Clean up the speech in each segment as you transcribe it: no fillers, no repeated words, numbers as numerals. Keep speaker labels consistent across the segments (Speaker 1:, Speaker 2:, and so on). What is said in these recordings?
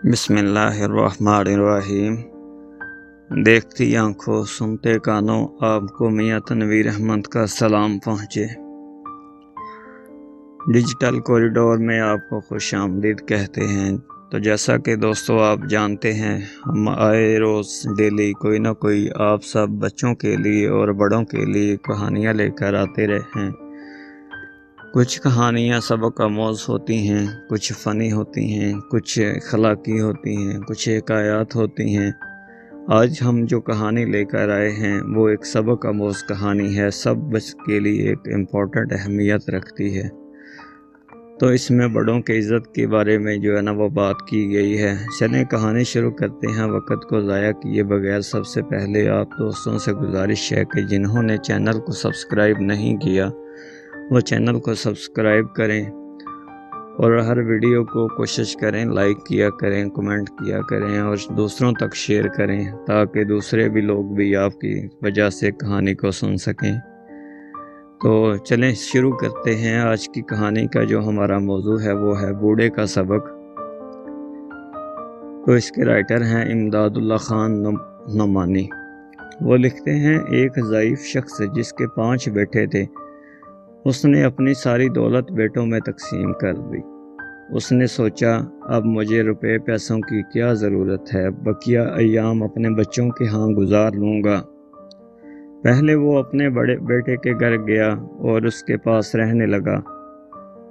Speaker 1: بسم اللہ الرحمن الرحیم۔ دیکھتی آنکھوں سنتے کانوں آپ کو میاں تنویر احمد کا سلام پہنچے۔ ڈیجیٹل کوریڈور میں آپ کو خوش آمدید کہتے ہیں۔ تو جیسا کہ دوستو آپ جانتے ہیں، ہم آئے روز ڈیلی کوئی نہ کوئی آپ سب بچوں کے لیے اور بڑوں کے لیے کہانیاں لے کر آتے رہے ہیں۔ کچھ کہانیاں سبق آموز ہوتی ہیں، کچھ فنی ہوتی ہیں، کچھ اخلاقی ہوتی ہیں، کچھ حکایات ہوتی ہیں۔ آج ہم جو کہانی لے کر آئے ہیں وہ ایک سبق آموز کہانی ہے، سب بچوں کے لیے ایک امپورٹنٹ اہمیت رکھتی ہے۔ تو اس میں بڑوں کی عزت کے بارے میں جو ہے نا وہ بات کی گئی ہے۔ چلیں کہانی شروع کرتے ہیں وقت کو ضائع کیے بغیر۔ سب سے پہلے آپ دوستوں سے گزارش ہے کہ جنہوں نے چینل کو سبسکرائب نہیں کیا وہ چینل کو سبسکرائب کریں اور ہر ویڈیو کو کوشش کریں لائک کیا کریں، کمنٹ کیا کریں اور دوسروں تک شیئر کریں تاکہ دوسرے بھی لوگ بھی آپ کی وجہ سے کہانی کو سن سکیں۔ تو چلیں شروع کرتے ہیں۔ آج کی کہانی کا جو ہمارا موضوع ہے وہ ہے بوڑھے کا سبق۔ تو اس کے رائٹر ہیں امداد اللہ خان نعمانی۔ وہ لکھتے ہیں، ایک ضعیف شخص جس کے 5 بیٹے تھے، اس نے اپنی ساری دولت بیٹوں میں تقسیم کر دی۔ اس نے سوچا اب مجھے روپے پیسوں کی کیا ضرورت ہے، بقیہ ایام اپنے بچوں کے ہاں گزار لوں گا۔ پہلے وہ اپنے بڑے بیٹے کے گھر گیا اور اس کے پاس رہنے لگا۔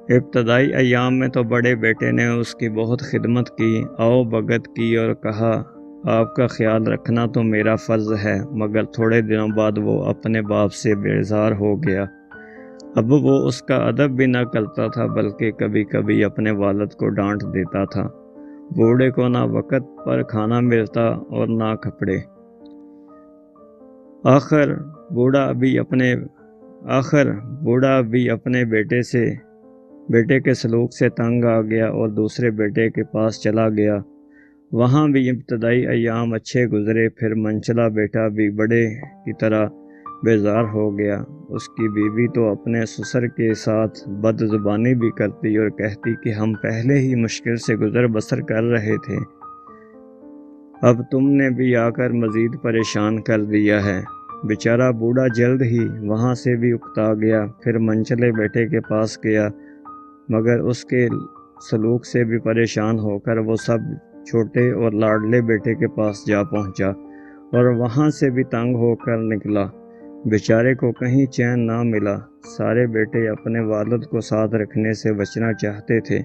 Speaker 1: ابتدائی ایام میں تو بڑے بیٹے نے اس کی بہت خدمت کی، آؤ بھگت کی اور کہا آپ کا خیال رکھنا تو میرا فرض ہے، مگر تھوڑے دنوں بعد وہ اپنے باپ سے بیزار ہو گیا۔ اب وہ اس کا ادب بھی نہ کرتا تھا بلکہ کبھی کبھی اپنے والد کو ڈانٹ دیتا تھا۔ بوڑھے کو نہ وقت پر کھانا ملتا اور نہ کپڑے۔ آخر بوڑھا بھی اپنے بیٹے کے سلوک سے تنگ آ گیا اور دوسرے بیٹے کے پاس چلا گیا۔ وہاں بھی ابتدائی ایام اچھے گزرے، پھر منچلا بیٹا بھی بڑے کی طرح بیزار ہو گیا۔ اس کی بیوی تو اپنے سسر کے ساتھ بد زبانی بھی کرتی اور کہتی کہ ہم پہلے ہی مشکل سے گزر بسر کر رہے تھے، اب تم نے بھی آ کر مزید پریشان کر دیا ہے۔ بیچارہ بوڑھا جلد ہی وہاں سے بھی اکتا گیا، پھر منچلے بیٹے کے پاس گیا، مگر اس کے سلوک سے بھی پریشان ہو کر وہ سب چھوٹے اور لاڈلے بیٹے کے پاس جا پہنچا اور وہاں سے بھی تنگ ہو کر نکلا۔ بیچارے کو کہیں چین نہ ملا۔ سارے بیٹے اپنے والد کو ساتھ رکھنے سے بچنا چاہتے تھے۔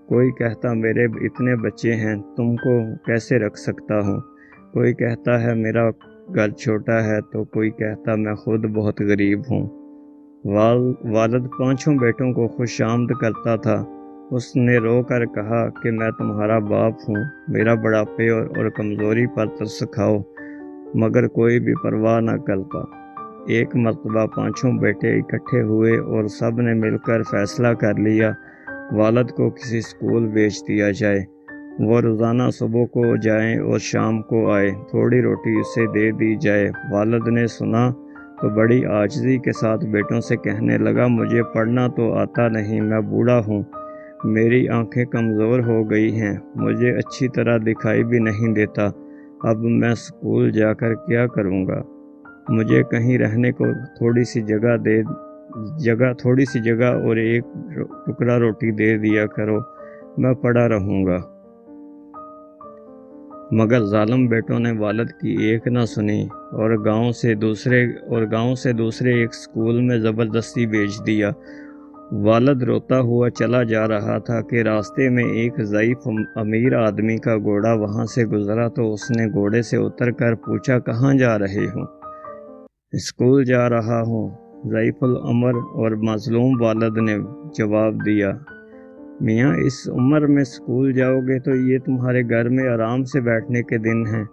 Speaker 1: کوئی کہتا میرے اتنے بچے ہیں، تم کو کیسے رکھ سکتا ہوں؟ کوئی کہتا ہے میرا گھر چھوٹا ہے، تو کوئی کہتا میں خود بہت غریب ہوں۔ والد 5 بیٹوں کو خوش آمد کرتا تھا۔ اس نے رو کر کہا کہ میں تمہارا باپ ہوں، میرا بڑھاپے اور کمزوری پر ترس کھاؤ، مگر کوئی بھی پرواہ نہ کرتا۔ ایک مرتبہ 5 بیٹے اکٹھے ہوئے اور سب نے مل کر فیصلہ کر لیا والد کو کسی اسکول بھیج دیا جائے۔ وہ روزانہ صبح کو جائیں اور شام کو آئے، تھوڑی روٹی اسے دے دی جائے۔ والد نے سنا تو بڑی عاجزی کے ساتھ بیٹوں سے کہنے لگا مجھے پڑھنا تو آتا نہیں، میں بوڑھا ہوں، میری آنکھیں کمزور ہو گئی ہیں، مجھے اچھی طرح دکھائی بھی نہیں دیتا، اب میں اسکول جا کر کیا کروں گا؟ مجھے کہیں رہنے کو تھوڑی سی جگہ اور ایک ٹکڑا روٹی دے دیا کرو، میں پڑا رہوں گا۔ مگر ظالم بیٹوں نے والد کی ایک نہ سنی اور گاؤں سے دوسرے ایک اسکول میں زبردستی بھیج دیا۔ والد روتا ہوا چلا جا رہا تھا کہ راستے میں ایک ضعیف امیر آدمی کا گھوڑا وہاں سے گزرا تو اس نے گھوڑے سے اتر کر پوچھا کہاں جا رہے ہو؟ اسکول جا رہا ہوں، ضعیف العمر اور مظلوم والد نے جواب دیا۔ میاں اس عمر میں اسکول جاؤ گے تو یہ تمہارے گھر میں آرام سے بیٹھنے کے دن ہیں۔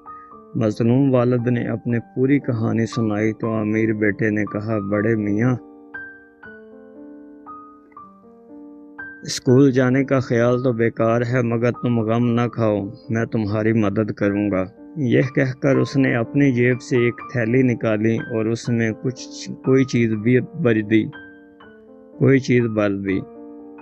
Speaker 1: مظلوم والد نے اپنی پوری کہانی سنائی تو امیر بیٹے نے کہا بڑے میاں، اسکول جانے کا خیال تو بیکار ہے، مگر تم غم نہ کھاؤ، میں تمہاری مدد کروں گا۔ یہ کہہ کر اس نے اپنی جیب سے ایک تھیلی نکالی اور اس میں کوئی چیز بھر دی۔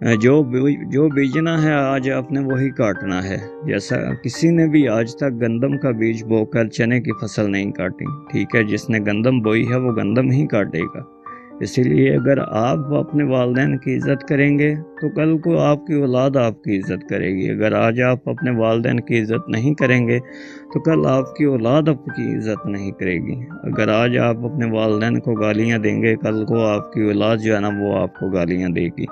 Speaker 1: جو بیجنا ہے آج آپ نے وہی کاٹنا ہے۔ جیسا کسی نے بھی آج تک گندم کا بیج بو کر چنے کی فصل نہیں کاٹی، ٹھیک ہے، جس نے گندم بوئی ہے وہ گندم ہی کاٹے گا۔ اسی لیے اگر آپ اپنے والدین کی عزت کریں گے تو کل کو آپ کی اولاد آپ کی عزت کرے گی۔ اگر آج آپ اپنے والدین کی عزت نہیں کریں گے تو کل آپ کی اولاد آپ کی عزت نہیں کرے گی۔ اگر آج آپ اپنے والدین کو گالیاں دیں گے کل کو آپ کی اولاد جو ہے نا وہ آپ کو گالیاں دے گی۔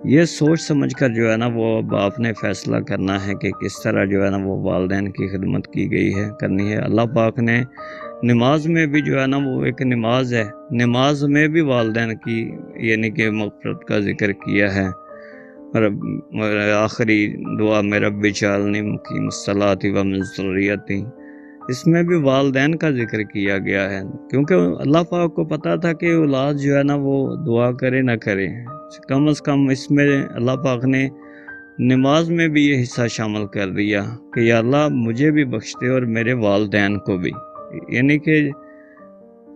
Speaker 1: یہ سوچ سمجھ کر جو ہے نا وہ اب آپ نے فیصلہ کرنا ہے کہ کس طرح جو ہے نا وہ والدین کی خدمت کی گئی ہے، کرنی ہے۔ اللہ پاک نے نماز میں بھی جو ہے نا وہ ایک نماز ہے، نماز میں بھی والدین کی یعنی کہ مغفرت کا ذکر کیا ہے۔ اور آخری دعا میں رب اجعلنی مقیم الصلاۃ ومن ذریتی، اس میں بھی والدین کا ذکر کیا گیا ہے، کیونکہ اللہ پاک کو پتا تھا کہ اولاد جو ہے نا وہ دعا کرے نہ کرے، کم از کم اس میں اللہ پاک نے نماز میں بھی یہ حصہ شامل کر دیا کہ یا اللہ مجھے بھی بخش دے اور میرے والدین کو بھی، یعنی کہ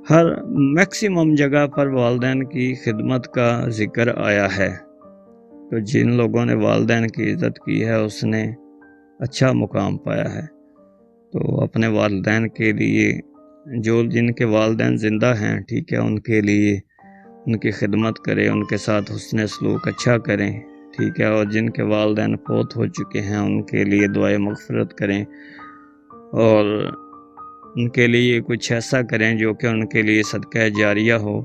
Speaker 1: ہر میکسیمم جگہ پر والدین کی خدمت کا ذکر آیا ہے۔ تو جن لوگوں نے والدین کی عزت کی ہے اس نے اچھا مقام پایا ہے۔ تو اپنے والدین کے لیے جن کے والدین زندہ ہیں، ٹھیک ہے، ان کے لیے ان کی خدمت کریں، ان کے ساتھ حسن سلوک اچھا کریں، ٹھیک ہے، اور جن کے والدین فوت ہو چکے ہیں ان کے لیے دعائے مغفرت کریں اور ان کے لیے کچھ ایسا کریں جو کہ ان کے لیے صدقہ جاریہ ہو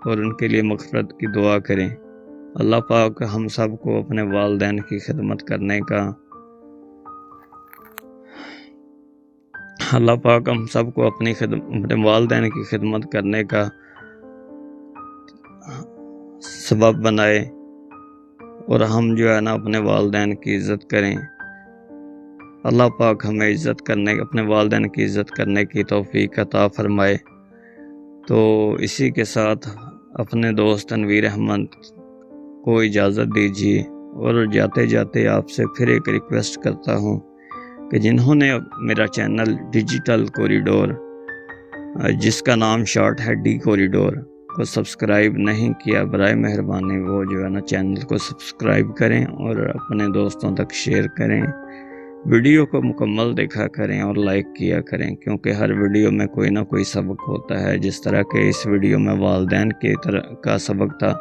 Speaker 1: اور ان کے لیے مغفرت کی دعا کریں۔ اللہ پاک ہم سب کو اپنے والدین کی خدمت کرنے کا اللہ پاک ہم سب کو اپنے والدین کی خدمت کرنے کا سبب بنائے اور ہم جو ہے نا اپنے والدین کی عزت کریں۔ اللہ پاک ہمیں اپنے والدین کی عزت کرنے کی توفیق عطا فرمائے۔ تو اسی کے ساتھ اپنے دوست تنویر احمد کو اجازت دیجیے، اور جاتے جاتے آپ سے پھر ایک ریکویسٹ کرتا ہوں کہ جنہوں نے میرا چینل ڈیجیٹل کوریڈور جس کا نام شارٹ ہے ڈی کوریڈور کو سبسکرائب نہیں کیا، برائے مہربانی وہ جو ہے نا چینل کو سبسکرائب کریں اور اپنے دوستوں تک شیئر کریں، ویڈیو کو مکمل دیکھا کریں اور لائک کیا کریں، کیونکہ ہر ویڈیو میں کوئی نہ کوئی سبق ہوتا ہے۔ جس طرح کہ اس ویڈیو میں والدین کا سبق تھا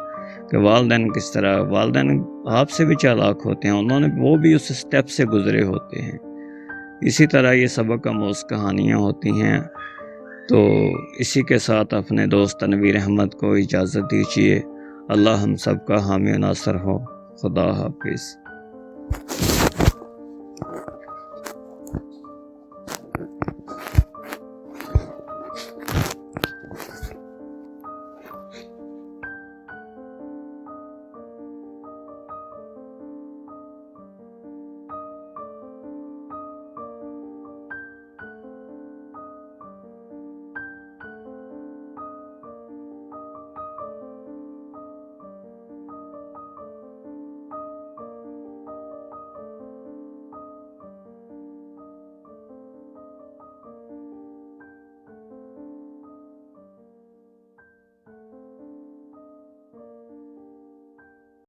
Speaker 1: کہ والدین کس طرح والدین آپ سے بھی چالاک ہوتے ہیں، وہ بھی اس سٹیپ سے گزرے ہوتے ہیں، اسی طرح یہ سبق آموز کہانیاں ہوتی ہیں۔ تو اسی کے ساتھ اپنے دوست تنویر احمد کو اجازت دیجیے۔ اللہ ہم سب کا حامی و ناصر ہو۔ خدا حافظ۔